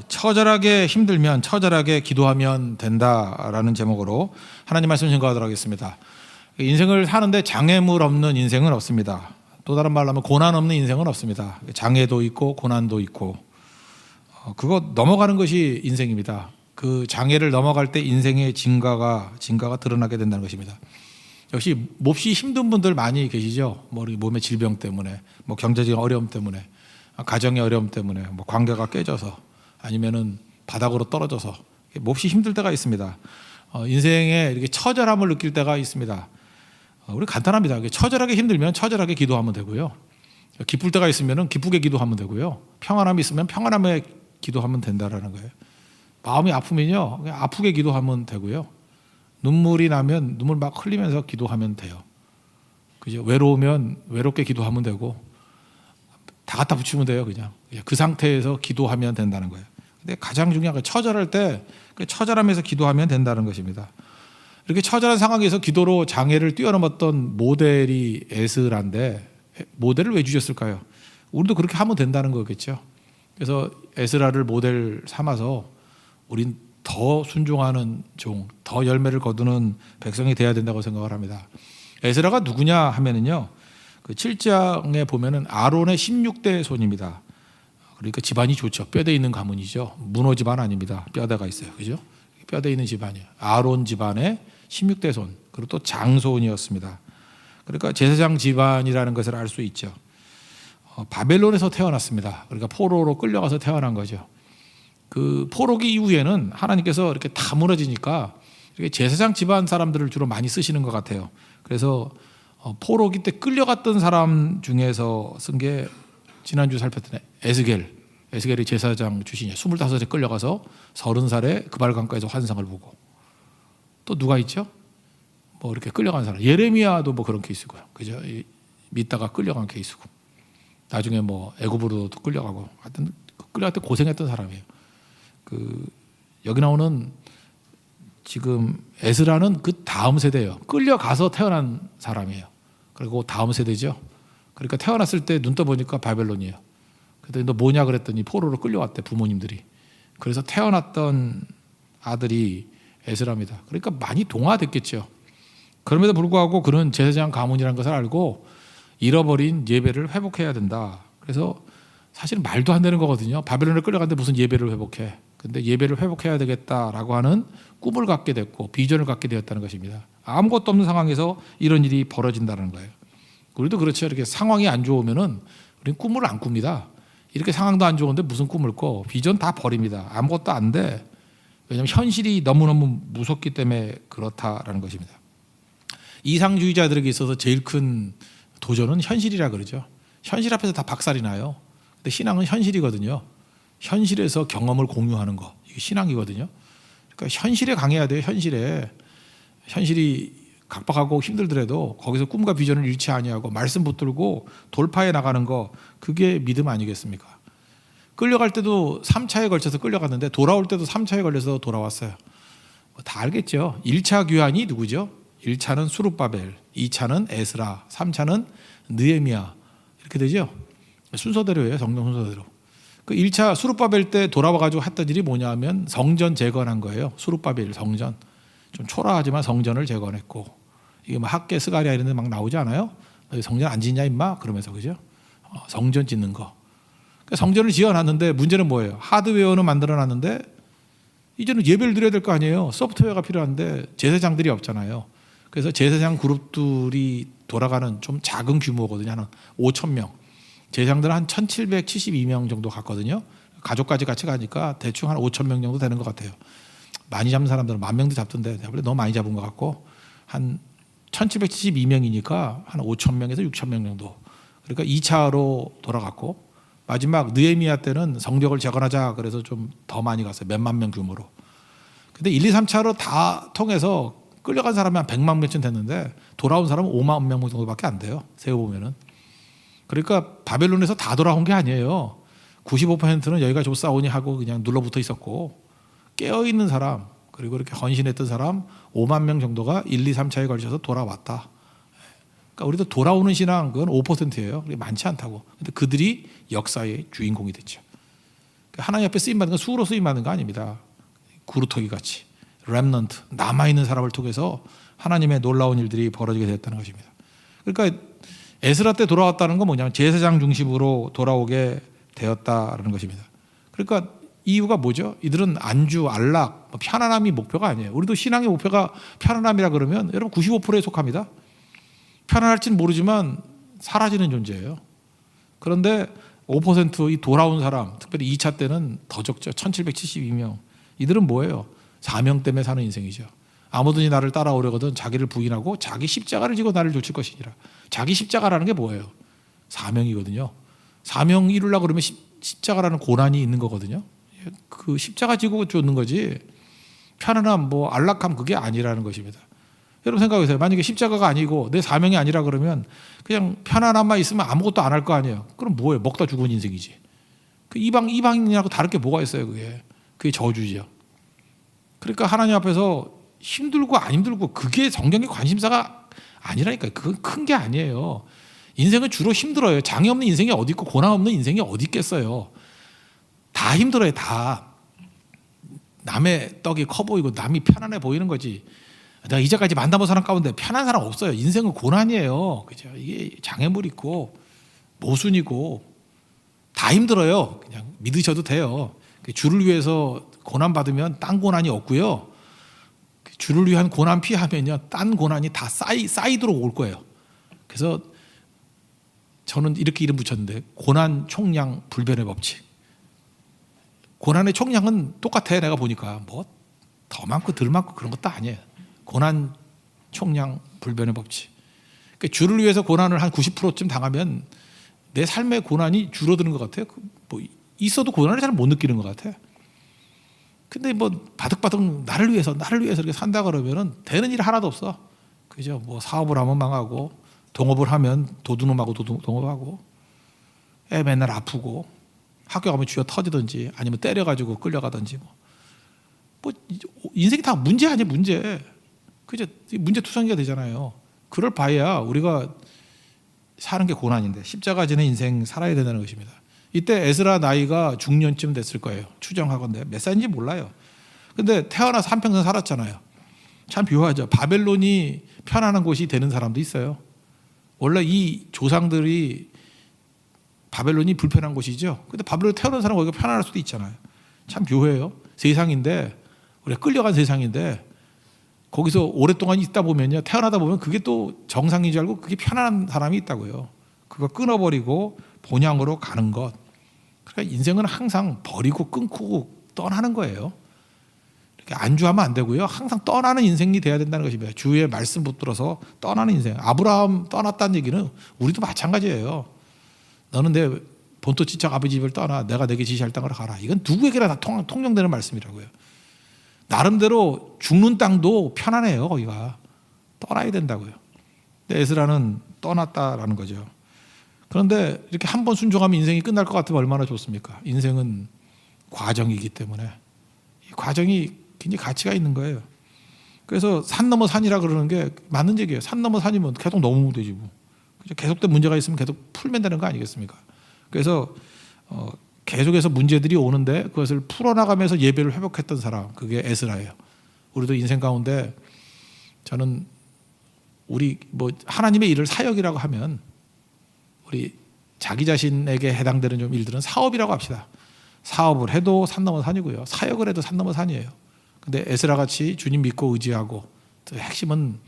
처절하게 힘들면 처절하게 기도하면 된다라는 제목으로 하나님 말씀 증거하도록 하겠습니다. 인생을 사는데 장애물 없는 인생은 없습니다. 또 다른 말로 하면 고난 없는 인생은 없습니다. 장애도 있고 고난도 있고 그거 넘어가는 것이 인생입니다. 그 장애를 넘어갈 때 인생의 진가가 드러나게 된다는 것입니다. 역시 몹시 힘든 분들 많이 계시죠. 몸의 질병 때문에, 경제적인 어려움 때문에, 가정의 어려움 때문에, 관계가 깨져서 아니면은 바닥으로 떨어져서 몹시 힘들 때가 있습니다. 인생에 이렇게 처절함을 느낄 때가 있습니다. 우리 간단합니다. 처절하게 힘들면 처절하게 기도하면 되고요. 기쁠 때가 있으면 기쁘게 기도하면 되고요. 평안함이 있으면 평안함에 기도하면 된다라는 거예요. 마음이 아프면요, 그냥 아프게 기도하면 되고요. 눈물이 나면 눈물 막 흘리면서 기도하면 돼요. 그죠? 외로우면 외롭게 기도하면 되고 다 갖다 붙이면 돼요. 그냥 그 상태에서 기도하면 된다는 거예요. 근데 가장 중요한 건 처절할 때 그 처절함에서 기도하면 된다는 것입니다. 이렇게 처절한 상황에서 기도로 장애를 뛰어넘었던 모델이 에스라인데 모델을 왜 주셨을까요? 우리도 그렇게 하면 된다는 거겠죠. 그래서 에스라를 모델 삼아서 우린 더 순종하는 종, 더 열매를 거두는 백성이 돼야 된다고 생각을 합니다. 에스라가 누구냐 하면은요, 그 7장에 보면은 아론의 16대 손입니다. 그러니까 집안이 좋죠. 뼈대 있는 가문이죠. 문호 집안 아닙니다. 뼈대가 있어요. 그죠? 뼈대 있는 집안이에요. 아론 집안의 16대 손, 그리고 또 장손이었습니다. 그러니까 제사장 집안이라는 것을 알 수 있죠. 바벨론에서 태어났습니다. 그러니까 포로로 끌려가서 태어난 거죠. 그 포로기 이후에는 하나님께서 이렇게 다 무너지니까 이렇게 제사장 집안 사람들을 주로 많이 쓰시는 것 같아요. 그래서 포로기 때 끌려갔던 사람 중에서 쓴 게 지난주 살폈던 에스겔이 제사장 출신이에요. 25에 끌려가서 30살에 그발강가에서 환상을 보고, 또 누가 있죠? 이렇게 끌려간 사람, 예레미야도 그런 케이스고요. 그죠? 믿다가 끌려간 케이스고, 나중에 애굽으로도 끌려가고, 하여튼 끌려갈 때 고생했던 사람이에요. 여기 나오는 지금 에스라는 그 다음 세대예요. 끌려가서 태어난 사람이에요. 그리고 다음 세대죠. 그러니까 태어났을 때 눈 떠보니까 바벨론이에요. 그랬더니 너 뭐냐 그랬더니 포로로 끌려왔대, 부모님들이. 그래서 태어났던 아들이 에스라입니다. 그러니까 많이 동화됐겠죠. 그럼에도 불구하고 그는 제사장 가문이라는 것을 알고 잃어버린 예배를 회복해야 된다. 그래서 사실은 말도 안 되는 거거든요. 바벨론에 끌려갔는데 무슨 예배를 회복해. 근데 예배를 회복해야 되겠다라고 하는 꿈을 갖게 됐고 비전을 갖게 되었다는 것입니다. 아무것도 없는 상황에서 이런 일이 벌어진다는 거예요. 우리도 그렇죠. 이렇게 상황이 안 좋으면은 우리는 꿈을 안 꿉니다. 이렇게 상황도 안 좋은데 무슨 꿈을 꿔? 비전 다 버립니다. 아무것도 안 돼. 왜냐하면 현실이 너무너무 무섭기 때문에 그렇다라는 것입니다. 이상주의자들에게 있어서 제일 큰 도전은 현실이라 그러죠. 현실 앞에서 다 박살이 나요. 근데 신앙은 현실이거든요. 현실에서 경험을 공유하는 거, 이게 신앙이거든요. 그러니까 현실에 강해야 돼요. 현실이 각박하고 힘들더라도 거기서 꿈과 비전을 잃지 아니하고 말씀 붙들고 돌파해 나가는 거, 그게 믿음 아니겠습니까? 끌려갈 때도 3차에 걸쳐서 끌려갔는데 돌아올 때도 3차에 걸려서 돌아왔어요. 다 알겠죠. 1차 귀환이 누구죠? 1차는 수룹바벨, 2차는 에스라, 3차는 느헤미야, 이렇게 되죠. 순서대로예요. 성경 순서대로. 그 1차 수룹바벨 때 돌아와가지고 했던 일이 뭐냐 하면 성전 재건한 거예요. 수룹바벨 성전. 좀 초라하지만 성전을 재건했고, 이게 학계 스가랴 이런 데 막 나오지 않아요? 성전 안 짓냐 임마? 그러면서, 그죠? 성전 짓는 거. 그러니까 성전을 지어놨는데 문제는 뭐예요? 하드웨어는 만들어놨는데 이제는 예배를 드려야 될 거 아니에요. 소프트웨어가 필요한데 제사장들이 없잖아요. 그래서 제사장 그룹들이 돌아가는 좀 작은 규모거든요. 한 5,000명. 제사장들은 한 1,772명 정도 갔거든요. 가족까지 같이 가니까 대충 한 5,000명 정도 되는 것 같아요. 많이 잡는 사람들은 10,000명도 잡던데 너무 많이 잡은 것 같고, 한 1,772명이니까 한 5,000명에서 6,000명 정도. 그러니까 2차로 돌아갔고, 마지막 느헤미야 때는 성벽을 재건하자 그래서 좀 더 많이 갔어요. 몇만 명 규모로. 근데 1, 2, 3차로 다 통해서 끌려간 사람이 한 100만 명쯤 됐는데 돌아온 사람은 5만 명 정도밖에 안 돼요. 세어보면은. 그러니까 바벨론에서 다 돌아온 게 아니에요. 95%는 여기가 좋사오니 하고 그냥 눌러붙어 있었고, 깨어있는 사람, 그리고 이렇게 헌신했던 사람 5만 명 정도가 1, 2, 3차에 걸쳐서 돌아왔다. 그러니까 우리도 돌아오는 신앙, 그건 5%예요. 많지 않다고. 근데 그들이 역사의 주인공이 됐죠. 하나님 앞에 쓰임받는 건 수로 쓰임받는 거 아닙니다. 구루터기 같이 렘넌트 남아있는 사람을 통해서 하나님의 놀라운 일들이 벌어지게 되었다는 것입니다. 그러니까 에스라 때 돌아왔다는 건 뭐냐면 제사장 중심으로 돌아오게 되었다라는 것입니다. 그러니까 이유가 뭐죠? 이들은 안주, 안락, 편안함이 목표가 아니에요. 우리도 신앙의 목표가 편안함이라 그러면 여러분 95%에 속합니다. 편안할지는 모르지만 사라지는 존재예요. 그런데 5% 돌아온 사람, 특별히 2차 때는 더 적죠. 1772명. 이들은 뭐예요? 사명 때문에 사는 인생이죠. 아무든지 나를 따라오려거든 자기를 부인하고 자기 십자가를 지고 나를 좇을 것이니라. 자기 십자가라는 게 뭐예요? 사명이거든요. 사명 이루려고 그러면 십자가라는 고난이 있는 거거든요. 그 십자가 지고 쫓는 거지 편안함, 안락함 그게 아니라는 것입니다. 여러분 생각해보세요. 만약에 십자가가 아니고 내 사명이 아니라 그러면 그냥 편안함만 있으면 아무것도 안 할 거 아니에요. 그럼 뭐예요? 먹다 죽은 인생이지. 그 이방인하고 다를 게 뭐가 있어요? 그게 저주죠. 그러니까 하나님 앞에서 힘들고 안 힘들고 그게 성경의 관심사가 아니라니까요. 그건 큰 게 아니에요. 인생은 주로 힘들어요. 장애 없는 인생이 어디 있고 고난 없는 인생이 어디 있겠어요. 다 힘들어요. 다. 남의 떡이 커 보이고 남이 편안해 보이는 거지. 내가 이제까지 만나본 사람 가운데 편한 사람 없어요. 인생은 고난이에요. 그죠? 이게 장애물 있고 모순이고 다 힘들어요. 그냥 믿으셔도 돼요. 주를 위해서 고난 받으면 딴 고난이 없고요. 주를 위한 고난 피하면요, 딴 고난이 다 쌓이도록 올 거예요. 그래서 저는 이렇게 이름 붙였는데 고난 총량 불변의 법칙. 고난의 총량은 똑같아. 내가 보니까 더 많고 덜 많고 그런 것도 아니에요. 고난 총량 불변의 법칙. 그러니까 주를 위해서 고난을 한 90%쯤 당하면 내 삶의 고난이 줄어드는 것 같아요. 있어도 고난을 잘 못 느끼는 것 같아요. 근데 바득바득 나를 위해서 이렇게 산다 그러면은 되는 일 하나도 없어. 그죠? 사업을 하면 망하고, 동업을 하면 도둑놈하고 동업하고, 애 맨날 아프고, 학교 가면 쥐어 터지든지, 아니면 때려가지고 끌려가든지, 인생이 다 문제 아니에요, 문제. 그죠? 문제 투성이가 되잖아요. 그럴 바에야 우리가 사는 게 고난인데, 십자가 지는 인생 살아야 된다는 것입니다. 이때 에스라 나이가 중년쯤 됐을 거예요. 추정하건대 몇 살인지 몰라요. 근데 태어나서 한평생 살았잖아요. 참 묘하죠. 바벨론이 편안한 곳이 되는 사람도 있어요. 원래 이 조상들이 바벨론이 불편한 곳이죠. 근데 바벨론 태어난 사람 거기가 편안할 수도 있잖아요. 참 묘해요. 세상인데 우리가 끌려간 세상인데 거기서 오랫동안 있다 보면요, 태어나다 보면 그게 또 정상인 줄 알고 그게 편안한 사람이 있다고요. 그거 끊어버리고 본향으로 가는 것. 그러니까 인생은 항상 버리고 끊고 떠나는 거예요. 이렇게 안주하면 안 되고요. 항상 떠나는 인생이 돼야 된다는 것입니다. 주의 말씀 붙들어서 떠나는 인생. 아브라함 떠났다는 얘기는 우리도 마찬가지예요. 너는 내 본토 지척 아버지 집을 떠나 내가 내게 지시할 땅으로 가라. 이건 누구에게나 다 통용되는 말씀이라고요. 나름대로 죽는 땅도 편안해요. 거기가. 떠나야 된다고요. 근데 에스라는 떠났다라는 거죠. 그런데 이렇게 한 번 순종하면 인생이 끝날 것 같으면 얼마나 좋습니까? 인생은 과정이기 때문에 이 과정이 굉장히 가치가 있는 거예요. 그래서 산 넘어 산이라 그러는 게 맞는 얘기예요. 산 넘어 산이면 계속 넘으면 되지 뭐. 계속된 문제가 있으면 계속 풀면 되는 거 아니겠습니까? 그래서 계속해서 문제들이 오는데 그것을 풀어나가면서 예배를 회복했던 사람, 그게 에스라예요. 우리도 인생 가운데 저는 우리 하나님의 일을 사역이라고 하면 우리 자기 자신에게 해당되는 좀 일들은 사업이라고 합시다. 사업을 해도 산 넘어 산이고요. 사역을 해도 산 넘어 산이에요. 근데 에스라 같이 주님 믿고 의지하고 핵심은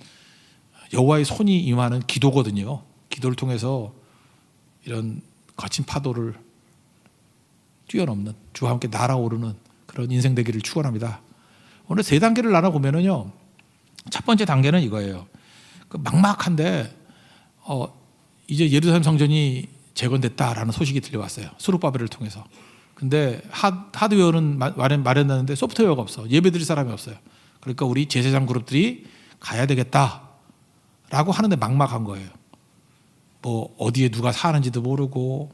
여호와의 손이 임하는 기도거든요. 기도를 통해서 이런 거친 파도를 뛰어넘는 주와 함께 날아오르는 그런 인생 되기를 축원합니다. 오늘 세 단계를 나눠보면은요, 첫 번째 단계는 이거예요. 막막한데 이제 예루살렘 성전이 재건됐다라는 소식이 들려왔어요. 스룹바벨을 통해서. 근데 하드웨어는 마련했는데 소프트웨어가 없어. 예배드릴 사람이 없어요. 그러니까 우리 제사장 그룹들이 가야 되겠다라고 하는데 막막한 거예요. 어디에 누가 사는지도 모르고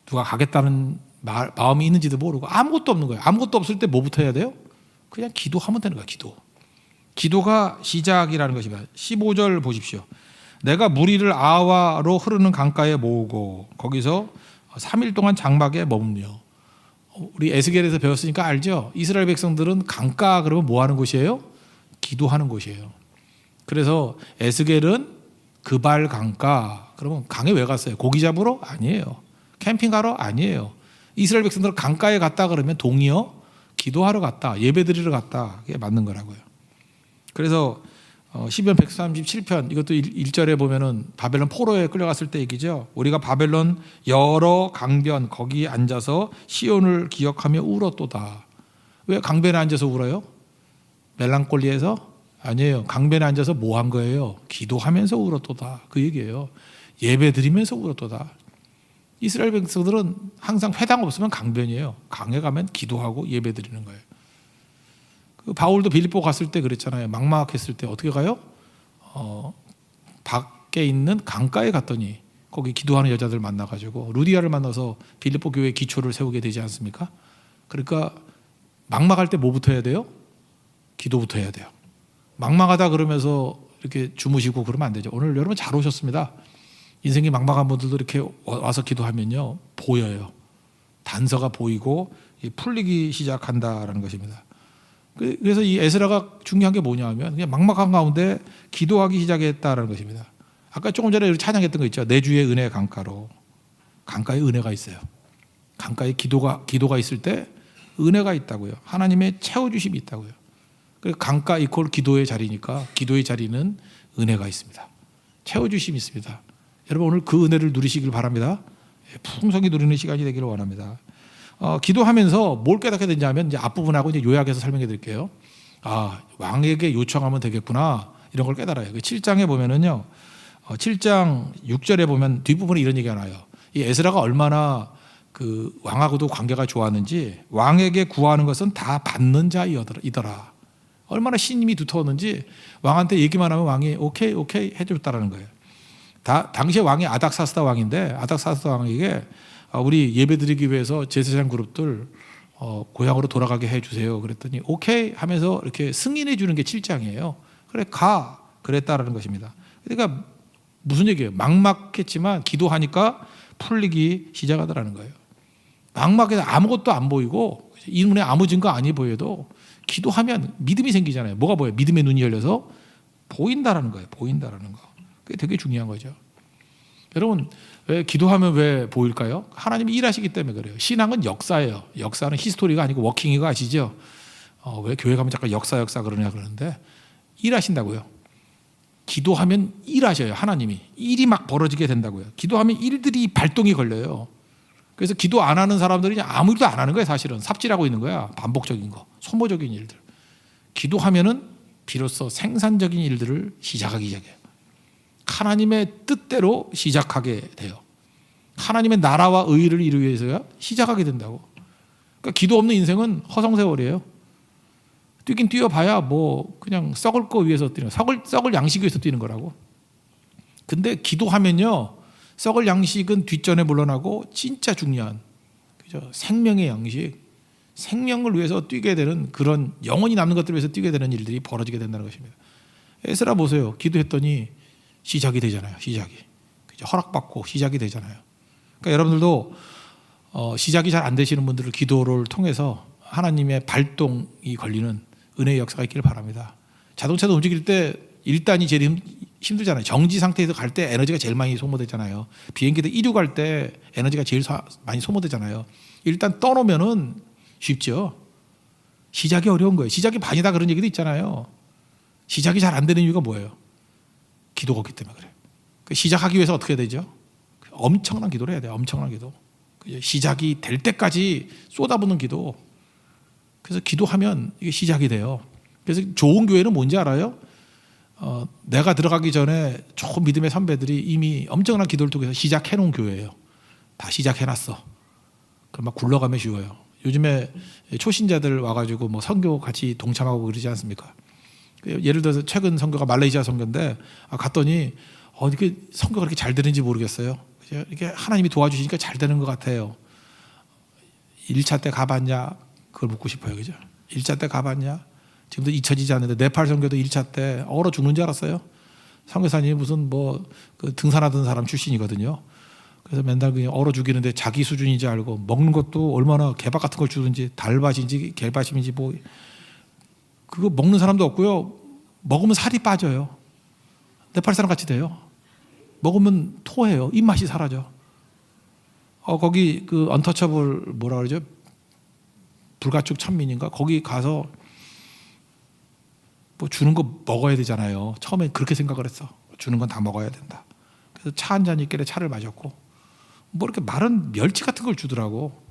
누가 가겠다는 마음이 있는지도 모르고 아무것도 없는 거예요. 아무것도 없을 때 뭐부터 해야 돼요? 그냥 기도하면 되는 거예요. 기도가 시작이라는 것입니다. 15절 보십시오. 내가 무리를 아와로 흐르는 강가에 모으고 거기서 3일 동안 장막에 머물며. 우리 에스겔에서 배웠으니까 알죠? 이스라엘 백성들은 강가 그러면 뭐 하는 곳이에요? 기도하는 곳이에요. 그래서 에스겔은 그발 강가 그러면 강에 왜 갔어요? 고기 잡으러? 아니에요. 캠핑하러? 아니에요. 이스라엘 백성들은 강가에 갔다 그러면 동의어 기도하러 갔다, 예배드리러 갔다. 그게 맞는 거라고요. 그래서 시편 137편 이것도 1절에 보면은 바벨론 포로에 끌려갔을 때 얘기죠. 우리가 바벨론 여러 강변 거기 앉아서 시온을 기억하며 울었도다. 왜 강변에 앉아서 울어요? 멜랑콜리에서? 아니에요. 강변에 앉아서 뭐 한 거예요? 기도하면서 울었도다. 그 얘기예요. 예배 드리면서 울었도다. 이스라엘 백성들은 항상 회당 없으면 강변이에요. 강에 가면 기도하고 예배 드리는 거예요. 그 바울도 빌립보 갔을 때 그랬잖아요. 막막했을 때 어떻게 가요? 밖에 있는 강가에 갔더니 거기 기도하는 여자들 만나가지고 루디아를 만나서 빌립보 교회의 기초를 세우게 되지 않습니까? 그러니까 막막할 때 뭐부터 해야 돼요? 기도부터 해야 돼요. 막막하다 그러면서 이렇게 주무시고 그러면 안 되죠. 오늘 여러분 잘 오셨습니다. 인생이 막막한 분들도 이렇게 와서 기도하면요 보여요. 단서가 보이고 풀리기 시작한다라는 것입니다. 그래서 이 에스라가 중요한 게 뭐냐면 그냥 막막한 가운데 기도하기 시작했다라는 것입니다. 아까 조금 전에 찬양했던 거 있죠. 내 주의 은혜 강가로. 강가에 은혜가 있어요. 강가에 기도가 있을 때 은혜가 있다고요. 하나님의 채워주심이 있다고요. 강가 이퀄 기도의 자리니까 기도의 자리는 은혜가 있습니다. 채워주심이 있습니다. 여러분 오늘 그 은혜를 누리시길 바랍니다. 풍성히 누리는 시간이 되기를 원합니다. 기도하면서 뭘 깨닫게 되냐면 이제 앞부분하고 이제 요약해서 설명해 드릴게요. 왕에게 요청하면 되겠구나 이런 걸 깨달아요. 7장에 보면은요, 7장 6절에 보면 뒷부분에 이런 얘기가 나요. 이 에스라가 얼마나 그 왕하고도 관계가 좋았는지 왕에게 구하는 것은 다 받는 자이더라. 얼마나 신임이 두터웠는지 왕한테 얘기만 하면 왕이 오케이 해줬다라는 거예요. 당시에 왕이 아닥사스다 왕인데 아닥사스다 왕에게 우리 예배드리기 위해서 제사장 그룹들 고향으로 돌아가게 해주세요. 그랬더니 오케이 하면서 이렇게 승인해 주는 게 7장이에요. 그래 가 그랬다라는 것입니다. 그러니까 무슨 얘기예요? 막막했지만 기도하니까 풀리기 시작하더라는 거예요. 막막해서 아무것도 안 보이고 이 눈에 아무 증거 아니 보여도 기도하면 믿음이 생기잖아요. 뭐가 보여요? 믿음의 눈이 열려서 보인다라는 거예요. 보인다라는 거. 그게 되게 중요한 거죠. 여러분 왜 기도하면 왜 보일까요? 하나님이 일하시기 때문에 그래요. 신앙은 역사예요. 역사는 히스토리가 아니고 워킹이가 아시죠? 왜 교회 가면 잠깐 역사 그러냐 그러는데 일하신다고요. 기도하면 일하셔요. 하나님이 일이 막 벌어지게 된다고요. 기도하면 일들이 발동이 걸려요. 그래서 기도 안 하는 사람들이 그냥 아무 일도 안 하는 거예요. 사실은 삽질하고 있는 거야. 반복적인 거, 소모적인 일들. 기도하면은 비로소 생산적인 일들을 시작하기 시작해요. 하나님의 뜻대로 시작하게 돼요. 하나님의 나라와 의를 이루기 위해서야 시작하게 된다고. 그러니까 기도 없는 인생은 허송세월이에요. 뛰긴 뛰어봐야 뭐 그냥 썩을 거 위해서 뛰는 썩을 양식 위해서 뛰는 거라고. 근데 기도하면요 썩을 양식은 뒷전에 물러나고 진짜 중요한 그죠? 생명의 양식, 생명을 위해서 뛰게 되는 그런 영원히 남는 것들을 위해서 뛰게 되는 일들이 벌어지게 된다는 것입니다. 에스라 보세요. 기도했더니 시작이 되잖아요. 시작이 그죠? 허락받고 시작이 되잖아요. 그러니까 여러분들도 시작이 잘 안 되시는 분들을 기도를 통해서 하나님의 발동이 걸리는 은혜의 역사가 있기를 바랍니다. 자동차도 움직일 때 1단이 제일 힘들잖아요. 정지 상태에서 갈 때 에너지가 제일 많이 소모되잖아요. 비행기도 이륙할 때 에너지가 제일 많이 소모되잖아요. 일단 떠놓으면은 쉽죠. 시작이 어려운 거예요. 시작이 반이다 그런 얘기도 있잖아요. 시작이 잘 안 되는 이유가 뭐예요? 기도가 없기 때문에 그래요. 시작하기 위해서 어떻게 해야 되죠? 엄청난 기도를 해야 돼요. 엄청난 기도. 시작이 될 때까지 쏟아붓는 기도. 그래서 기도하면 이게 시작이 돼요. 그래서 좋은 교회는 뭔지 알아요? 내가 들어가기 전에 좋은 믿음의 선배들이 이미 엄청난 기도를 통해서 시작해놓은 교회예요. 다 시작해놨어. 그럼 막 굴러가면 쉬워요. 요즘에 초신자들 와가지고 뭐 선교 같이 동참하고 그러지 않습니까? 예를 들어서 최근 선교가 말레이시아 선교인데 갔더니 이렇게 선교가 그렇게 잘 되는지 모르겠어요. 이렇게 하나님이 도와주시니까 잘 되는 것 같아요. 1차 때 가봤냐? 그걸 묻고 싶어요. 그죠? 1차 때 가봤냐? 지금도 잊혀지지 않는데 네팔 선교도 1차 때 얼어 죽는 줄 알았어요. 선교사님이 무슨 그 등산하던 사람 출신이거든요. 그래서 맨날 그냥 얼어 죽이는데 자기 수준인지 알고 먹는 것도 얼마나 개밥 같은 걸 주든지 달밭인지 개밭인지 뭐 그거 먹는 사람도 없고요. 먹으면 살이 빠져요. 네팔 사람 같이 돼요. 먹으면 토해요. 입맛이 사라져. 거기 그 언터처블 뭐라 그러죠? 불가축 천민인가? 거기 가서 뭐 주는 거 먹어야 되잖아요. 처음에 그렇게 생각을 했어. 주는 건 다 먹어야 된다. 그래서 차 한 잔 있길래 차를 마셨고 뭐 이렇게 마른 멸치 같은 걸 주더라고.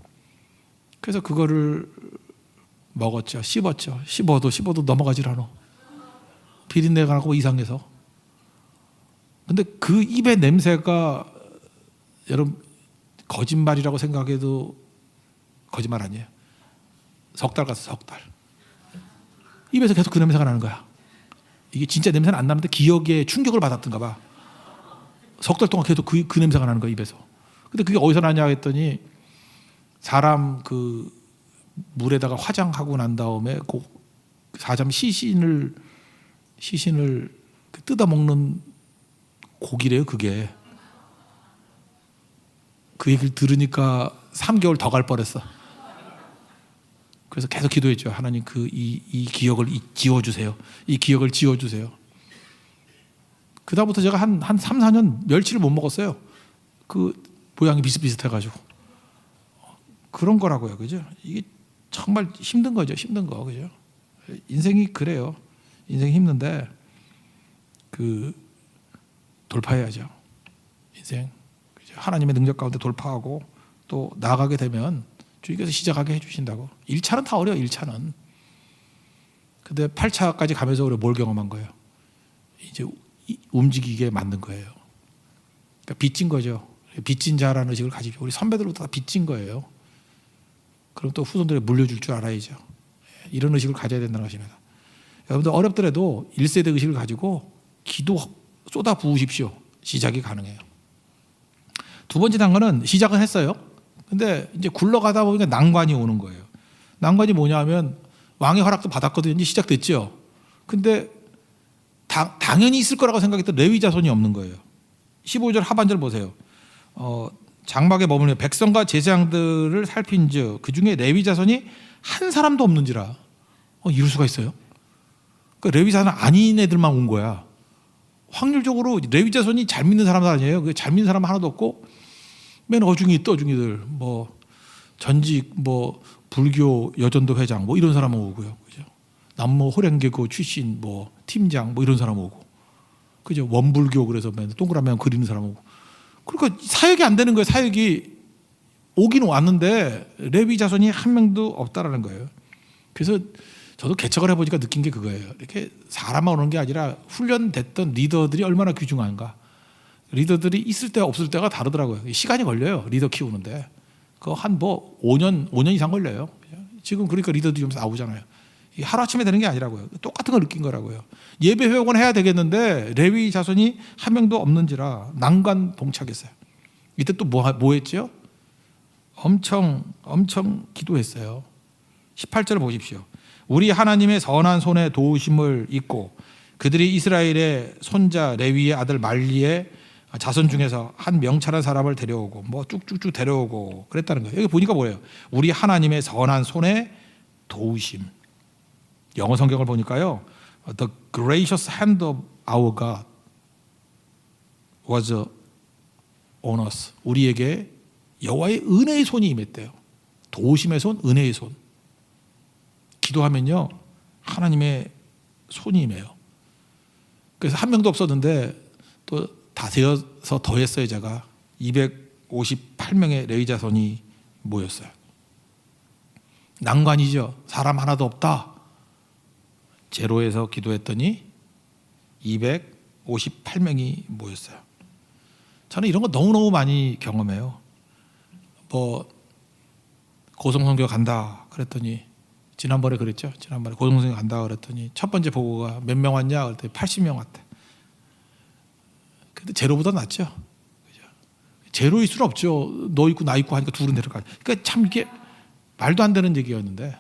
그래서 그거를 먹었죠. 씹었죠. 씹어도 넘어가질 않아. 비린내가 나고 이상해서. 근데 그 입의 냄새가 여러분 거짓말이라고 생각해도 거짓말 아니에요. 석 달 갔어, 석 달. 입에서 계속 그 냄새가 나는 거야. 이게 진짜 냄새는 안 나는데 기억에 충격을 받았던가 봐. 석 달 동안 계속 그 냄새가 나는 거야, 입에서. 근데 그게 어디서 나냐 했더니 사람 그 물에다가 화장하고 난 다음에 그 사람 시신을 뜯어 먹는 고기래요, 그게. 그 얘기를 들으니까 3개월 더 갈 뻔했어. 그래서 계속 기도했죠. 하나님 이 기억을 지워주세요. 이 기억을 지워주세요. 그 다음부터 제가 한 3, 4년 멸치를 못 먹었어요. 그 모양이 비슷비슷해가지고. 그런 거라고요. 그죠? 이게 정말 힘든 거죠. 힘든 거. 그죠? 인생이 그래요. 인생이 힘든데 돌파해야죠. 인생. 그죠? 하나님의 능력 가운데 돌파하고 또 나아가게 되면 주님께서 시작하게 해주신다고. 1차는 다 어려워. 1차는. 근데 8차까지 가면서 우리가 뭘 경험한 거예요? 이제 움직이게 만든 거예요. 그러니까 빚진 거죠. 빚진 자라는 의식을 가지고 우리 선배들부터 다 빚진 거예요. 그럼 또 후손들에 물려줄 줄 알아야죠. 이런 의식을 가져야 된다는 것입니다. 여러분들 어렵더라도 1세대 의식을 가지고 기도 쏟아 부으십시오. 시작이 가능해요. 두 번째 단계는 시작은 했어요. 근데 이제 굴러가다 보니까 난관이 오는 거예요. 난관이 뭐냐 하면 왕의 허락도 받았거든요. 이제 시작됐죠. 근데 당연히 있을 거라고 생각했던 레위 자손이 없는 거예요. 15절 하반절 보세요. 장막에 머물며 백성과 제사장들을 살핀즉 그 중에 레위 자손이 한 사람도 없는지라. 이럴 수가 있어요? 그러니까 레위 자손 아닌 애들만 온 거야. 확률적으로 레위 자손이 잘 믿는 사람들 아니에요. 잘 믿는 사람 하나도 없고 맨 어중이 떠중이들 뭐 전직 뭐 불교 여전도 회장 뭐 이런 사람 오고요. 그죠? 남모 호랭개교 출신 뭐 팀장 뭐 이런 사람 오고. 그죠? 원불교 그래서 맨 동그라미 그리는 사람 오고. 그러니까 사역이 안 되는 거예요. 사역이 오긴 왔는데 레위 자손이 한 명도 없다라는 거예요. 그래서 저도 개척을 해보니까 느낀 게 그거예요. 이렇게 사람만 오는 게 아니라 훈련됐던 리더들이 얼마나 귀중한가. 리더들이 있을 때 없을 때가 다르더라고요. 시간이 걸려요. 리더 키우는데. 그거 한 5년 이상 걸려요. 지금 그러니까 리더들이 좀 나오잖아요. 하루아침에 되는 게 아니라고요. 똑같은 걸 느낀 거라고요. 예배 회복은 해야 되겠는데 레위 자손이 한 명도 없는지라 난관 봉착했어요. 이때 또 뭐 했죠? 엄청 기도했어요. 18절 보십시오. 우리 하나님의 선한 손에 도우심을 잊고 그들이 이스라엘의 손자 레위의 아들 말리의 자손 중에서 한 명철한 사람을 데려오고 뭐 쭉쭉쭉 데려오고 그랬다는 거예요. 여기 보니까 뭐예요? 우리 하나님의 선한 손에 도우심. 영어 성경을 보니까요. The gracious hand of our God was on us. 우리에게 여호와의 은혜의 손이 임했대요. 도우심의 손, 은혜의 손. 기도하면요. 하나님의 손이 임해요. 그래서 한 명도 없었는데 또 다세어서 더했어요. 제가 258명의 레위 자손이 모였어요. 난관이죠. 사람 하나도 없다. 제로에서 기도했더니 258명이 모였어요. 저는 이런 거 너무너무 많이 경험해요. 뭐 고성선교 간다 그랬더니 지난번에 그랬죠. 지난번에 고성선교 간다 그랬더니 첫 번째 보고가 몇 명 왔냐 그랬더니 80명 왔대. 근데 제로보다 낫죠. 그죠? 제로일 수는 없죠. 너 있고 나 있고 하니까 둘은 데려가. 그러니까 참 이게 말도 안 되는 얘기였는데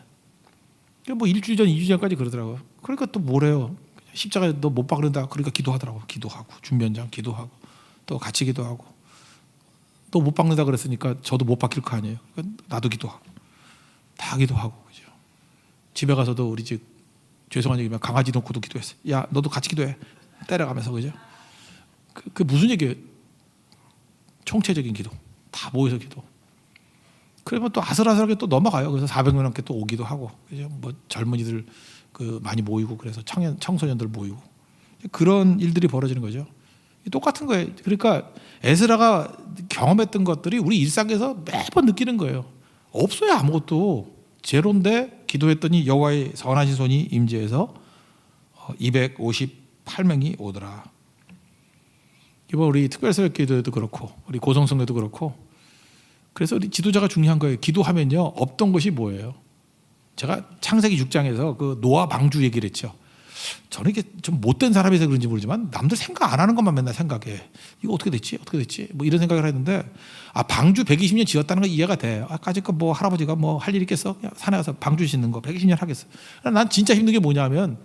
뭐 일주일 전, 2주 전까지 그러더라고요. 그러니까 또 뭐래요? 십자가에 너 못 박는다. 그러니까 기도하더라고. 기도하고 준비 현장 기도하고 또 같이 기도하고 또 못 박는다 그랬으니까 저도 못 박힐 거 아니에요. 그러니까 나도 기도하고 다 기도하고 그죠. 집에 가서도 우리 집 죄송한 얘기면 강아지 놓고도 기도했어요. 야 너도 같이 기도해 때려가면서 그죠. 그 무슨 얘기예요? 총체적인 기도 다 모여서 기도. 그러면 또 아슬아슬하게 또 넘어가요. 그래서 400명 넘게 또 오기도 하고 그죠. 뭐 젊은이들 그 많이 모이고 그래서 청소년들 모이고 그런 일들이 벌어지는 거죠. 똑같은 거예요. 그러니까 에스라가 경험했던 것들이 우리 일상에서 매번 느끼는 거예요. 없어요 아무것도. 제로인데 기도했더니 여호와의 선하신 손이 임재해서 258명이 오더라. 이번 우리 특별새벽 기도에도 그렇고 우리 고성성에도 그렇고 그래서 우리 지도자가 중요한 거예요. 기도하면요 없던 것이 뭐예요? 제가 창세기 6장에서 그 노아 방주 얘기를 했죠. 저는 이게 좀 못된 사람이라서 그런지 모르지만 남들 생각 안 하는 것만 맨날 생각해. 이거 어떻게 됐지? 어떻게 됐지? 뭐 이런 생각을 했는데 방주 120년 지었다는 건 이해가 돼. 아까짓 뭐 할아버지가 뭐 할 일 있겠어? 그냥 산에 가서 방주 짓는 거 120년 하겠어. 난 진짜 힘든 게 뭐냐면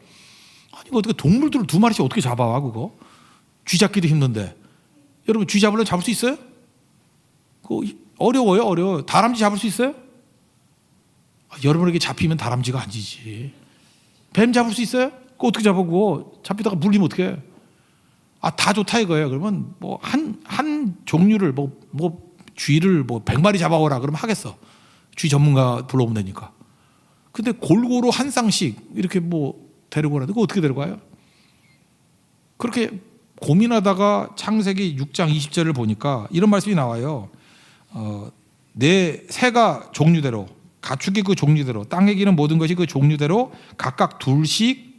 아니 이거 어떻게 동물들을 2마리씩 어떻게 잡아와 그거? 쥐 잡기도 힘든데 여러분 쥐 잡으려면 잡을 수 있어요? 어려워요 어려워요. 다람쥐 잡을 수 있어요? 여러분에게 잡히면 다람쥐가 아니지. 뱀 잡을 수 있어요? 그거 어떻게 잡아 그거? 잡히다가 물리면 어떡해? 다 좋다 이거예요. 그러면 뭐 한 종류를 뭐 쥐를 뭐 100마리 잡아오라 그러면 하겠어. 쥐 전문가 불러오면 되니까. 근데 골고루 한 쌍씩 이렇게 뭐 데리고 오라는데 그거 어떻게 데려가요? 그렇게 고민하다가 창세기 6장 20절을 보니까 이런 말씀이 나와요. 내 새가 종류대로 가축이 그 종류대로 땅에 기는 모든 것이 그 종류대로 각각 둘씩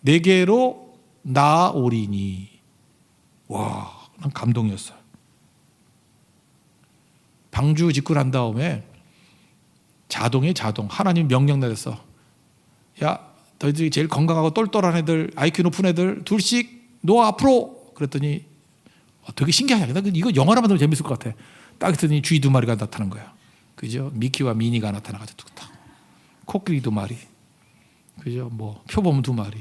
네개로 나오리니. 와, 난 감동이었어요. 방주 짓고 난 다음에 자동 하나님 명령 내렸어. 야 너희들이 제일 건강하고 똘똘한 애들 IQ 높은 애들 둘씩 놓아 앞으로. 그랬더니 되게 신기하냐. 이거 영화로 만들면 재밌을 것 같아. 딱 했더니 쥐 2마리가 나타난 거야. 그죠? 미키와 미니가 나타나가지고 코끼리 2마리, 그죠? 뭐 표범 2마리,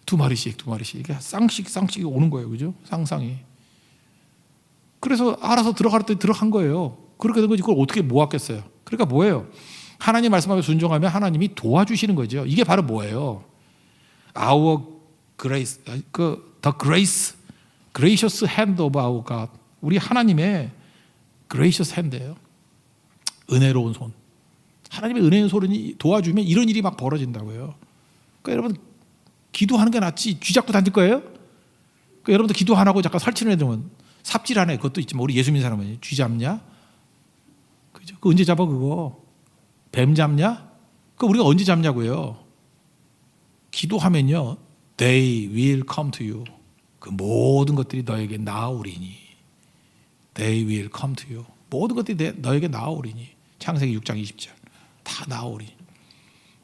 2마리씩 이게 쌍씩 오는 거예요, 그죠? 쌍쌍이. 그래서 알아서 들어갔더니 들어간 거예요. 그렇게 된 거지. 그걸 어떻게 모았겠어요? 그러니까 뭐예요? 하나님 말씀하고 순종하면 하나님이 도와주시는 거죠. 이게 바로 뭐예요? Our grace, the gracious hand of our God. 우리 하나님의 gracious hand예요. 은혜로운 손. 하나님의 은혜로운 손이 도와주면 이런 일이 막 벌어진다고요. 그러니까 여러분 기도하는 게 낫지 쥐 잡고 다닐 거예요? 그러니까 여러분들 기도 안 하고 잠깐 설치는 애들은 삽질하네. 그것도 있지만 우리 예수 믿는 사람은 쥐 잡냐? 그죠? 그 언제 잡아 그거? 뱀 잡냐? 그 우리가 언제 잡냐고요? 기도하면요, they will come to you. 그 모든 것들이 너에게 나아오리니. They will come to you. 모든 것들이 너에게 나아오리니. 창세기 6장 20절 다 나아오리니.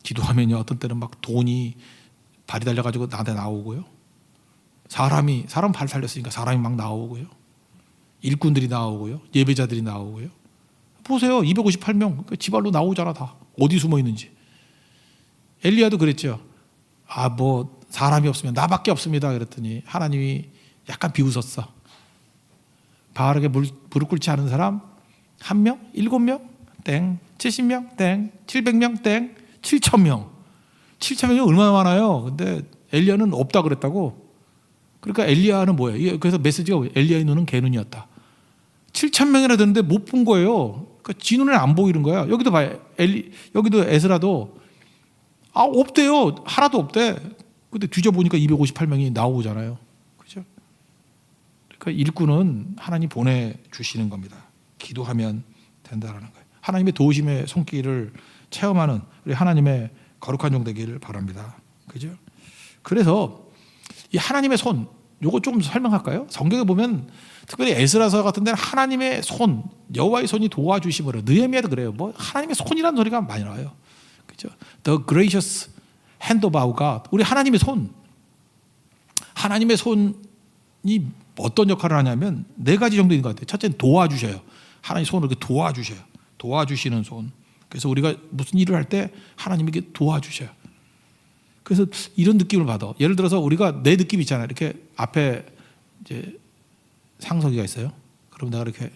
기도하면요 어떤 때는 막 돈이 발이 달려가지고 나한테 나오고요. 사람 발 달렸으니까 사람이 막 나오고요. 일꾼들이 나오고요. 예배자들이 나오고요. 보세요. 258명 지발로 나오잖아 다. 어디 숨어 있는지. 엘리야도 그랬죠. 뭐 사람이 없으면 나밖에 없습니다. 그랬더니 하나님이 약간 비웃었어. 바알에게 무릎 꿇지 않은 사람 1명? 7명? 땡. 70명? 땡. 700명? 땡. 7,000명. 7,000명이 얼마나 많아요. 근데 엘리야는 없다 그랬다고. 그러니까 엘리야는 뭐예요? 그래서 메시지가 엘리야의 눈은 개눈이었다. 7,000명이나 됐는데 못 본 거예요. 그러니까 지 눈에는 안 보이는 거야. 여기도 봐요. 여기도 에스라도 없대요. 하나도 없대. 근데 뒤져보니까 258명이 나오잖아요. 그죠? 그러니까 일꾼은 하나님 보내주시는 겁니다. 기도하면 된다라는 거예요. 하나님의 도우심의 손길을 체험하는 우리 하나님의 거룩한 종 되기를 바랍니다. 그죠? 그래서 이 하나님의 손, 요거 조금 설명할까요? 성경에 보면 특별히 에스라서 같은 데는 하나님의 손, 여호와의 손이 도와주심으로, 느헤미야도 그래요. 뭐 하나님의 손이라는 소리가 많이 나와요. 그죠? The gracious hand of our God. 우리 하나님의 손. 하나님의 손이 어떤 역할을 하냐면 4가지 정도 있는 것 같아요. 첫째는 도와주셔요. 하나님 손을 이렇게 도와주셔요. 도와주시는 손. 그래서 우리가 무슨 일을 할 때 하나님에게 도와주셔요. 그래서 이런 느낌을 받아. 예를 들어서 우리가 내 느낌 있잖아요. 이렇게 앞에 이제 상석이가 있어요. 그럼 내가 이렇게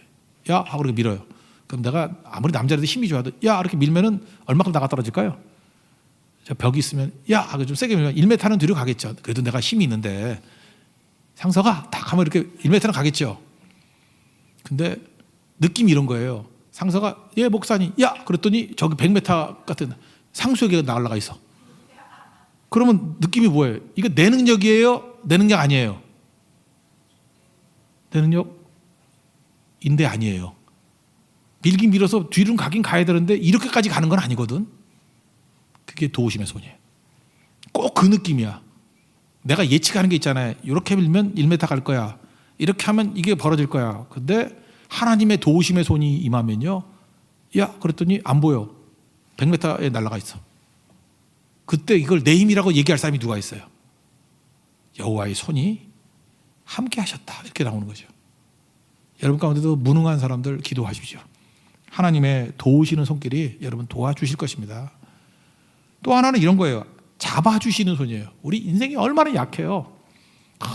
야 하고 이렇게 밀어요. 그럼 내가 아무리 남자라도 힘이 좋아도 야 이렇게 밀면은 얼마큼 나가 떨어질까요? 저 벽이 있으면 야 하고 좀 세게 밀면 1m는 뒤로 가겠죠. 그래도 내가 힘이 있는데 상서가 딱 하면 이렇게 1m는 가겠죠. 근데 느낌이 이런 거예요. 상서가 예 목사님 야 그랬더니 저기 100m 같은 상수에게 날아가 있어. 그러면 느낌이 뭐예요? 이거 내 능력이에요? 내 능력 아니에요? 내 능력인데 아니에요. 밀긴 밀어서 뒤로는 가긴 가야 되는데 이렇게까지 가는 건 아니거든. 그게 도우심의 손이에요. 꼭 그 느낌이야. 내가 예측하는 게 있잖아요. 이렇게 밀면 1m 갈 거야. 이렇게 하면 이게 벌어질 거야. 근데 하나님의 도우심의 손이 임하면요. 야 그랬더니 안 보여. 100m에 날아가 있어. 그때 이걸 내 힘이라고 얘기할 사람이 누가 있어요? 여호와의 손이 함께 하셨다. 이렇게 나오는 거죠. 여러분 가운데도 무능한 사람들 기도하십시오. 하나님의 도우시는 손길이 여러분 도와주실 것입니다. 또 하나는 이런 거예요. 잡아주시는 손이에요. 우리 인생이 얼마나 약해요.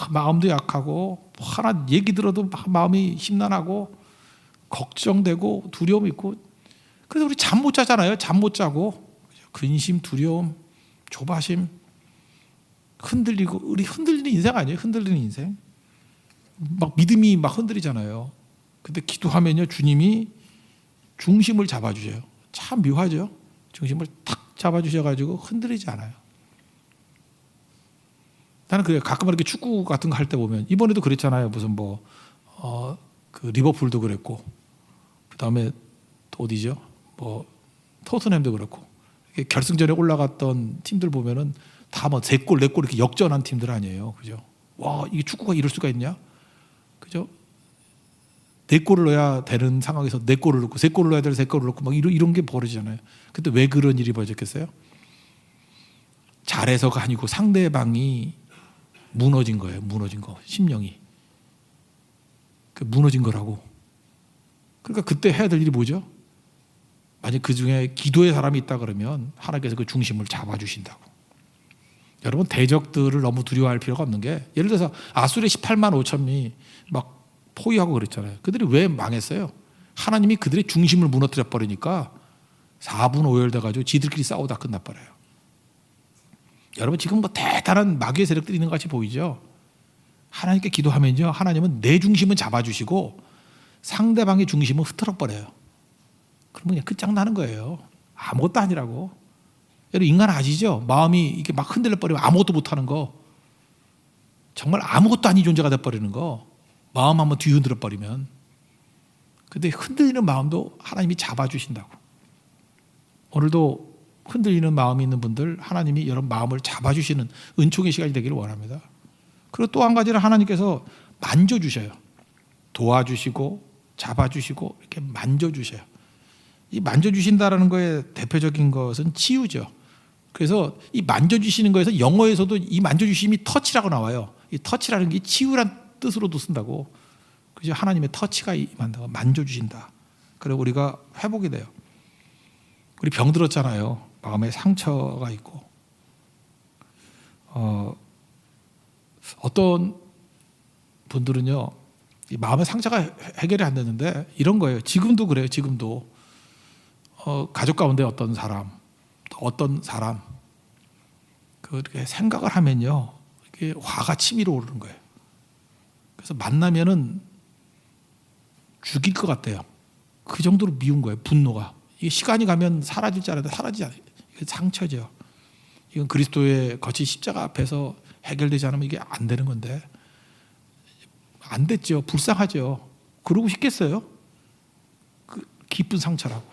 마음도 약하고 하나 얘기 들어도 마음이 심란하고 걱정되고 두려움 있고 그래서 우리 잠 못 자잖아요. 잠 못 자고 근심, 두려움, 조바심 흔들리고 우리 흔들리는 인생 아니에요? 흔들리는 인생 막 믿음이 막 흔들리잖아요. 근데 기도하면요 주님이 중심을 잡아주셔요. 참 묘하죠. 중심을 탁 잡아주셔가지고 흔들리지 않아요. 나는 그래요. 가끔 이렇게 축구 같은 거 할 때 보면 이번에도 그랬잖아요. 무슨 그 리버풀도 그랬고 그 다음에 또 어디죠? 토트넘도 그렇고 결승전에 올라갔던 팀들 보면은 다 3골, 4골 이렇게 역전한 팀들 아니에요. 그죠? 와, 이게 축구가 이럴 수가 있냐? 그죠? 4골을 넣어야 되는 상황에서 4골을 넣고 3골을 넣어야 될 3골을 넣고 막 이런 게 벌어지잖아요. 근데 왜 그런 일이 벌어졌겠어요? 잘해서가 아니고 상대방이 무너진 거예요. 무너진 거. 심령이. 무너진 거라고. 그러니까 그때 해야 될 일이 뭐죠? 만약 그 중에 기도의 사람이 있다 그러면 하나님께서 그 중심을 잡아주신다고. 여러분 대적들을 너무 두려워할 필요가 없는 게 예를 들어서 아수르의 18만 5천이 막 포위하고 그랬잖아요. 그들이 왜 망했어요? 하나님이 그들의 중심을 무너뜨려 버리니까 4분 5열 돼가지고 지들끼리 싸우다 끝나버려요. 여러분 지금 대단한 마귀의 세력들이 있는 것 같이 보이죠? 하나님께 기도하면요 하나님은 내 중심은 잡아주시고 상대방의 중심은 흐트러버려요. 그러면 그냥 끝장나는 거예요. 아무것도 아니라고. 여러분 인간 아시죠? 마음이 이렇게 막 흔들려버리면 아무것도 못하는 거. 정말 아무것도 아닌 존재가 돼버리는 거. 마음 한번 뒤흔들어 버리면. 근데 흔들리는 마음도 하나님이 잡아주신다고. 오늘도 흔들리는 마음이 있는 분들 하나님이 여러분 마음을 잡아주시는 은총의 시간이 되기를 원합니다. 그리고 또 한 가지는 하나님께서 만져주셔요. 도와주시고 잡아주시고 이렇게 만져주셔요. 이 만져주신다라는 거의 대표적인 것은 치유죠. 그래서 이 만져주시는 거에서 영어에서도 이 만져주심이 터치라고 나와요. 이 터치라는 게 치유란 뜻으로도 쓴다고. 그죠? 하나님의 터치가 임한다고 만져주신다. 그리고 우리가 회복이 돼요. 우리 병 들었잖아요. 마음에 상처가 있고 어떤 분들은요 이 마음의 상처가 해결이 안 되는데 이런 거예요. 지금도 그래요. 지금도 가족 가운데 어떤 사람 그렇게 생각을 하면요 이게 화가 치밀어 오르는 거예요. 그래서 만나면은 죽일 것 같아요. 그 정도로 미운 거예요. 분노가. 이게 시간이 가면 사라질 줄 알았는데 사라지지 않아요. 이게 상처죠. 이건 그리스도의 거친 십자가 앞에서 해결되지 않으면 이게 안 되는 건데 안 됐죠. 불쌍하죠. 그러고 싶겠어요? 그 깊은 상처라고.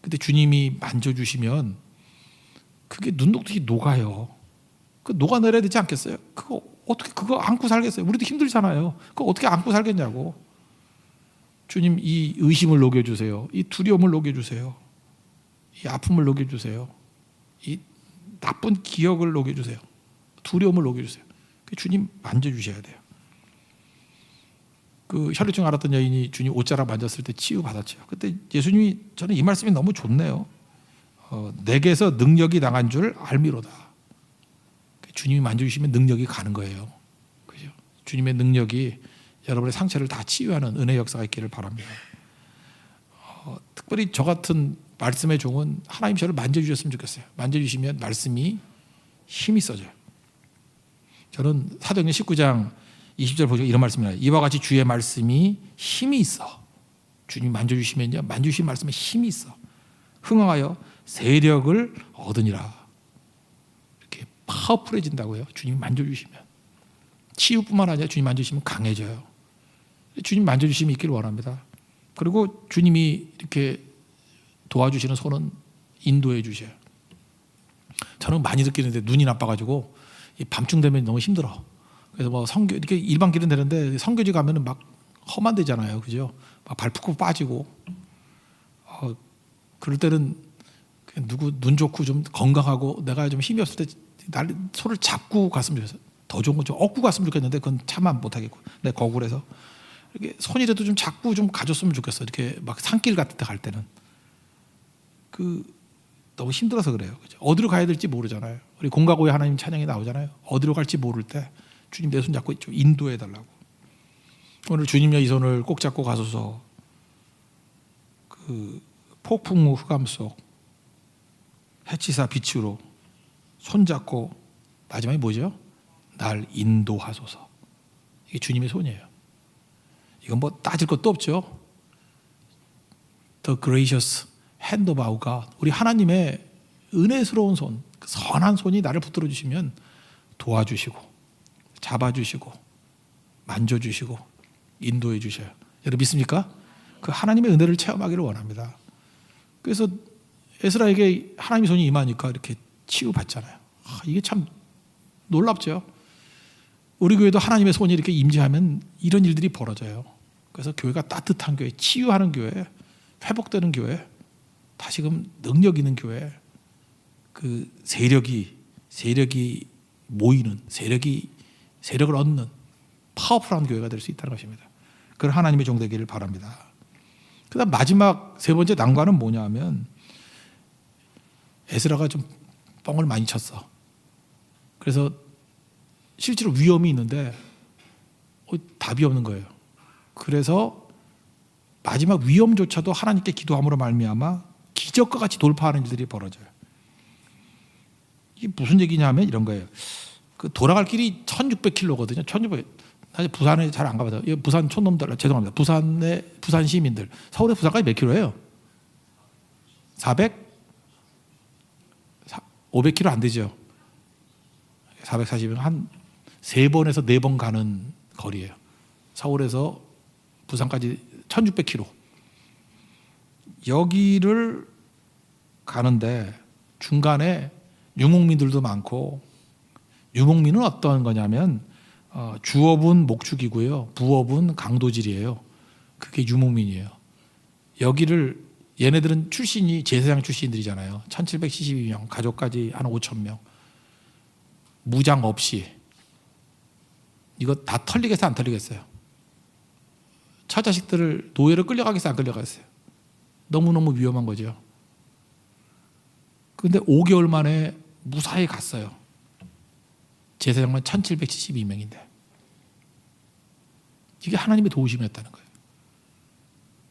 근데 주님이 만져주시면 그게 눈독듯이 녹아요. 그 녹아내려야 되지 않겠어요? 그거 어떻게 그거 안고 살겠어요? 우리도 힘들잖아요. 그거 어떻게 안고 살겠냐고. 주님 이 의심을 녹여주세요. 이 두려움을 녹여주세요. 이 아픔을 녹여주세요. 이 나쁜 기억을 녹여주세요. 두려움을 녹여주세요. 주님 만져주셔야 돼요. 그 혈루증 앓았던 여인이 주님 옷자락 만졌을 때 치유받았죠. 그때 예수님이 저는 이 말씀이 너무 좋네요. 내게서 능력이 나간 줄 알미로다. 주님이 만져주시면 능력이 가는 거예요. 그죠? 주님의 능력이 여러분의 상처를 다 치유하는 은혜 역사가 있기를 바랍니다. 특별히 저 같은 말씀의 종은 하나님 저를 만져주셨으면 좋겠어요. 만져주시면 말씀이 힘이 써져요. 저는 사도행전 19장 20절 보시고 이런 말씀을 해요. 이와 같이 주의 말씀이 힘이 있어. 주님 만져주시면요, 만져주신 말씀에 힘이 있어. 흥하여 세력을 얻으니라. 이렇게 파워풀해진다고요. 주님 만져주시면. 치유뿐만 아니라 주님 만져주시면 강해져요. 주님 만져주심이 있기를 원합니다. 그리고 주님이 이렇게 도와주시는 손은 인도해 주셔요. 저는 많이 느끼는데 눈이 나빠가지고 밤중 되면 너무 힘들어. 그래서 뭐 성교 이렇게 일반 길은 되는데 성교지 가면은 막 험한 데잖아요, 그죠? 막 발 푹푹 빠지고. 그럴 때는 누구 눈 좋고 좀 건강하고 내가 좀 힘이 없을 때 날 손을 잡고 갔으면 좋겠어요. 더 좋은 건 좀 얻고 갔으면 좋겠는데 그건 참아 못하겠고. 내 거울에서 이렇게 손이라도 좀 잡고 좀 가졌으면 좋겠어. 이렇게 막 산길 같은 데 갈 때는 너무 힘들어서 그래요. 그죠? 어디로 가야 될지 모르잖아요. 우리 공가고의 하나님 찬양이 나오잖아요. 어디로 갈지 모를 때 주님 내 손 잡고 좀 인도해 달라고. 오늘 주님의 이 손을 꼭 잡고 가소서. 폭풍 후 흑암 속 해치사 빛으로 손잡고 마지막에 뭐죠? 날 인도하소서. 이게 주님의 손이에요. 이건 뭐 따질 것도 없죠. The gracious hand of our God. 우리 하나님의 은혜스러운 손, 선한 손이 나를 붙들어 주시면 도와주시고 잡아주시고 만져주시고 인도해 주셔요. 여러분 믿습니까? 그 하나님의 은혜를 체험하기를 원합니다. 그래서 에스라에게 하나님의 손이 임하니까 이렇게 치유받잖아요. 이게 참 놀랍죠. 우리 교회도 하나님의 손이 이렇게 임재하면 이런 일들이 벌어져요. 그래서 교회가 따뜻한 교회, 치유하는 교회, 회복되는 교회, 다시금 능력 있는 교회, 그 세력이 모이는, 세력을 얻는 파워풀한 교회가 될 수 있다는 것입니다. 그런 하나님의 종 되기를 바랍니다. 그다음 마지막 세 번째 난관은 뭐냐 하면 에스라가 좀 뻥을 많이 쳤어. 그래서 실제로 위험이 있는데 답이 없는 거예요. 그래서 마지막 위험조차도 하나님께 기도함으로 말미암아 기적과 같이 돌파하는 일들이 벌어져요. 이게 무슨 얘기냐면 이런 거예요. 그 돌아갈 길이 1600km거든요. 1600. 사실 부산에 잘 안 가봐요. 부산 촌놈들 죄송합니다. 부산 시민들 서울에 부산까지 몇 킬로예요? 400? 500km 안 되죠. 440은 한 3번에서 4번 가는 거리예요. 서울에서 부산까지 1600km. 여기를 가는데 중간에 유목민들도 많고, 유목민은 어떤 거냐면 주업은 목축이고요, 부업은 강도질이에요. 그게 유목민이에요. 여기를 얘네들은 출신이 제사장 출신들이잖아요. 1772명, 가족까지 한 5,000명. 무장 없이 이거 다 털리겠어요, 안 털리겠어요? 처자식들을 노예로 끌려가겠어요, 안 끌려가겠어요? 너무너무 위험한 거죠. 그런데 5개월 만에 무사히 갔어요. 제사장만 1772명인데 이게 하나님의 도우심이었다는 거예요.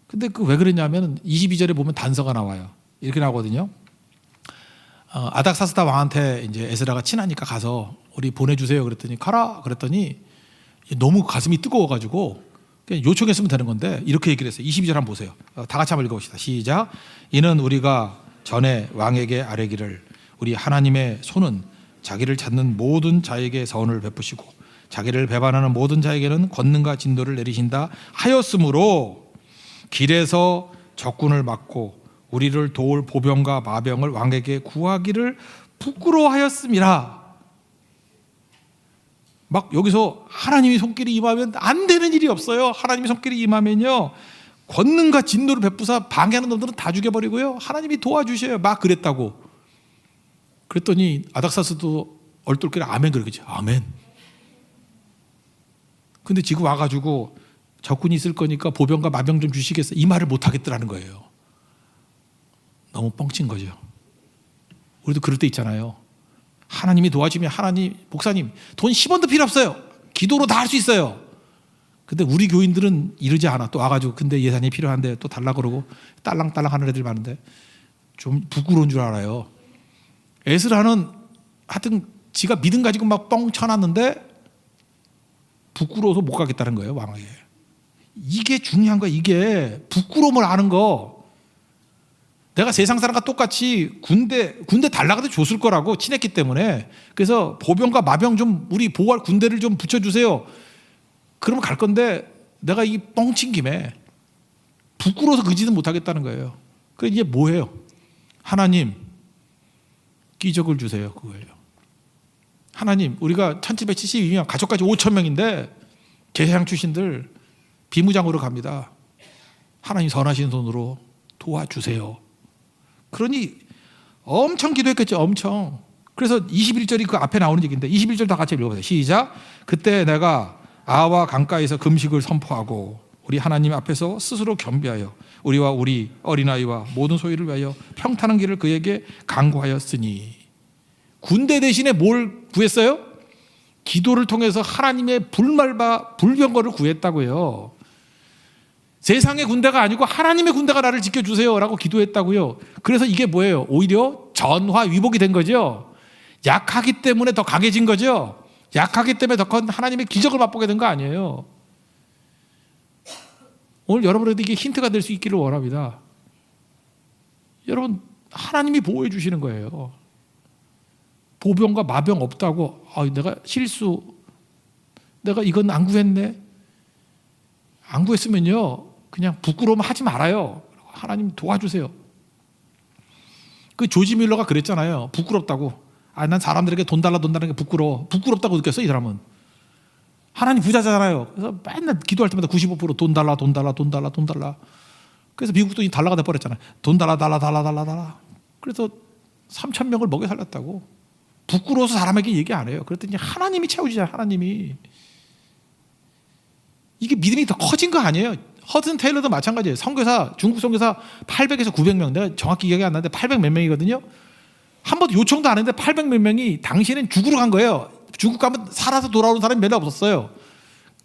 근데 왜 그랬냐면 22절에 보면 단서가 나와요. 이렇게 나오거든요. 아닥사스다 왕한테 이제 에스라가 친하니까 가서 우리 보내주세요 그랬더니 가라 그랬더니 너무 가슴이 뜨거워가지고 그냥 요청했으면 되는 건데 이렇게 얘기를 했어요. 22절 한번 보세요. 다 같이 한번 읽어봅시다. 시작. 이는 우리가 전에 왕에게 아뢰기를 우리 하나님의 손은 자기를 찾는 모든 자에게 선을 베푸시고 자기를 배반하는 모든 자에게는 권능과 진노를 내리신다 하였으므로 길에서 적군을 막고 우리를 도울 보병과 마병을 왕에게 구하기를 부끄러워하였음이라. 막 여기서 하나님이 손길이 임하면 안 되는 일이 없어요. 하나님이 손길이 임하면요 권능과 진노를 베푸사 방해하는 놈들은 다 죽여버리고요 하나님이 도와주셔요. 막 그랬다고. 그랬더니 아닥사스도 얼떨결에 아멘 그러겠지. 아멘. 근데 지금 와가지고 적군이 있을 거니까 보병과 마병 좀 주시겠어, 이 말을 못 하겠더라는 거예요. 너무 뻥친 거죠. 우리도 그럴 때 있잖아요. 하나님이 도와주면 하나님, 목사님 돈 10원도 필요 없어요. 기도로 다 할 수 있어요. 근데 우리 교인들은 이러지 않아. 또 와가지고 근데 예산이 필요한데 또 달라 그러고 딸랑딸랑 하는 애들 많은데 좀 부끄러운 줄 알아요. 에스라는 하여튼 지가 믿음 가지고 막 뻥 쳐놨는데 부끄러워서 못 가겠다는 거예요, 왕에게. 이게 중요한 거야. 이게 부끄러움을 아는 거. 내가 세상 사람과 똑같이 군대 달라 그래도 줬을 거라고 친했기 때문에. 그래서 보병과 마병 좀 우리 보호할 군대를 좀 붙여주세요. 그러면 갈 건데 내가 이 뻥친 김에 부끄러워서 그 짓은 못 하겠다는 거예요. 그래서 이제 뭐예요? 하나님 기적을 주세요. 그거예요. 하나님, 우리가 1772명, 가족까지 5,000명인데 제사장 출신들 비무장으로 갑니다. 하나님 선하신 손으로 도와주세요. 그러니 엄청 기도했겠죠. 엄청. 그래서 21절이 그 앞에 나오는 얘기인데 21절 다 같이 읽어보세요. 시작. 그때 내가 아와 강가에서 금식을 선포하고 우리 하나님 앞에서 스스로 겸비하여 우리와 우리 어린아이와 모든 소유를 위하여 평탄한 길을 그에게 강구하였으니. 군대 대신에 뭘 구했어요? 기도를 통해서 하나님의 불병거를 구했다고요. 세상의 군대가 아니고 하나님의 군대가 나를 지켜주세요 라고 기도했다고요. 그래서 이게 뭐예요? 오히려 전화위복이 된 거죠. 약하기 때문에 더 강해진 거죠. 약하기 때문에 더 큰 하나님의 기적을 맛보게 된 거 아니에요. 오늘 여러분에게 이게 힌트가 될 수 있기를 원합니다. 여러분, 하나님이 보호해 주시는 거예요. 보병과 마병 없다고 내가 실수, 내가 이건 안 구했네. 안 구했으면요 그냥 부끄러우면 하지 말아요. 하나님 도와주세요. 그 조지 밀러가 그랬잖아요. 부끄럽다고. 난 사람들에게 돈 달라는 게 부끄럽다고 느꼈어. 이 사람은 하나님 부자잖아요. 그래서 맨날 기도할 때마다 95% 돈 달라. 그래서 미국 돈이 달러가 돼버렸잖아요. 돈 달라. 그래서 3,000명을 먹여 살렸다고. 부끄러워서 사람에게 얘기 안 해요. 그랬더니 하나님이 채워주잖아요. 하나님이. 이게 믿음이 더 커진 거 아니에요. 허든 테일러도 마찬가지예요. 선교사, 중국 선교사 800에서 900명. 내가 정확히 기억이 안 나는데 800 몇 명이거든요. 한 번도 요청도 안 했는데 800 몇 명이 당시에는 죽으러 간 거예요. 중국 가면 살아서 돌아오는 사람이 몇 명 없었어요.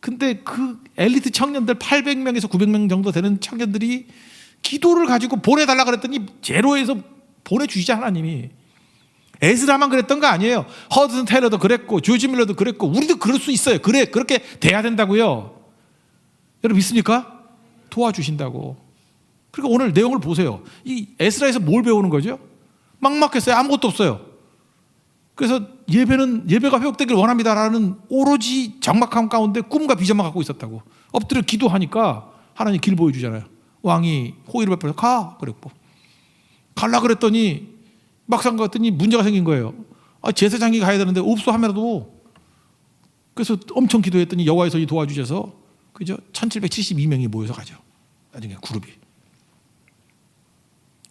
근데 그 엘리트 청년들 800명에서 900명 정도 되는 청년들이 기도를 가지고 보내달라 그랬더니 제로에서 보내주시자 하나님이. 에스라만 그랬던 거 아니에요. 허든 테일러도 그랬고 조지 밀러도 그랬고 우리도 그럴 수 있어요. 그렇게 돼야 된다고요. 여러분 믿습니까? 도와주신다고. 그러니까 오늘 내용을 보세요. 이 에스라에서 뭘 배우는 거죠? 막막했어요. 아무것도 없어요. 그래서 예배가 회복되길 원합니다라는 오로지 적막함 가운데 꿈과 비전만 갖고 있었다고. 엎드려 기도하니까 하나님 길 보여주잖아요. 왕이 호의를 베풀어서 가 그랬고, 갈라 그랬더니 막상 갔더니 문제가 생긴 거예요. 제사장이 가야 되는데 없어 하면서도. 그래서 엄청 기도했더니 여호와의 손이 도와주셔서 그죠? 1772명이 모여서 가죠. 나중에 그룹이.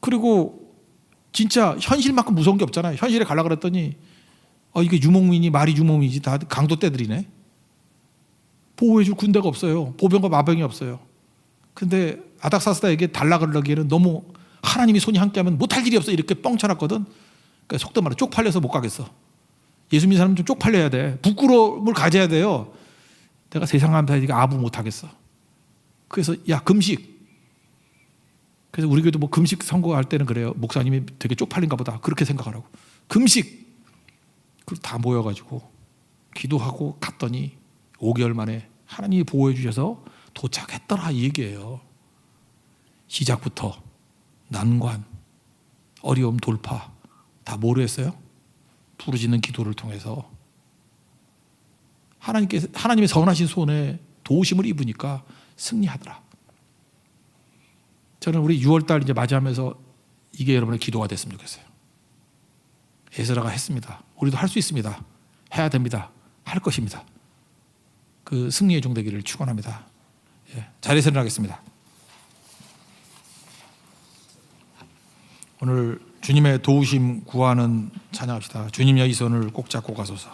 그리고 진짜 현실만큼 무서운 게 없잖아요. 현실에 가려고 그랬더니 이게 유목민이 말이 유목민이지 다 강도 떼들이네. 보호해줄 군대가 없어요. 보병과 마병이 없어요. 근데 아닥사스다에게 달라 그러기에는 너무 하나님이 손이 함께하면 못할 일이 없어 이렇게 뻥 쳐놨거든. 그러니까 속도 말해 쪽팔려서 못 가겠어. 예수 믿는 사람은 좀 쪽팔려야 돼. 부끄러움을 가져야 돼요. 내가 세상 사람들에게 아부 못하겠어. 그래서 야 금식. 그래서 우리 교회도 뭐 금식 선거할 때는 그래요. 목사님이 되게 쪽팔린가 보다 그렇게 생각하라고. 금식. 그리고 다 모여가지고 기도하고 갔더니 5개월 만에 하나님이 보호해 주셔서 도착했더라 이 얘기예요. 시작부터 난관, 어려움 돌파 다 뭐로 했어요? 부르짖는 기도를 통해서 하나님의 선하신 손에 도우심을 입으니까 승리하더라. 저는 우리 6월달 이제 맞이하면서 이게 여러분의 기도가 됐으면 좋겠어요. 에스라가 했습니다. 우리도 할 수 있습니다. 해야 됩니다. 할 것입니다. 그 승리의 종 되기를 축원합니다. 자리에서 일어나겠습니다. 오늘 주님의 도우심 구하는 찬양합시다. 주님여 이 손을 꼭 잡고 가소서.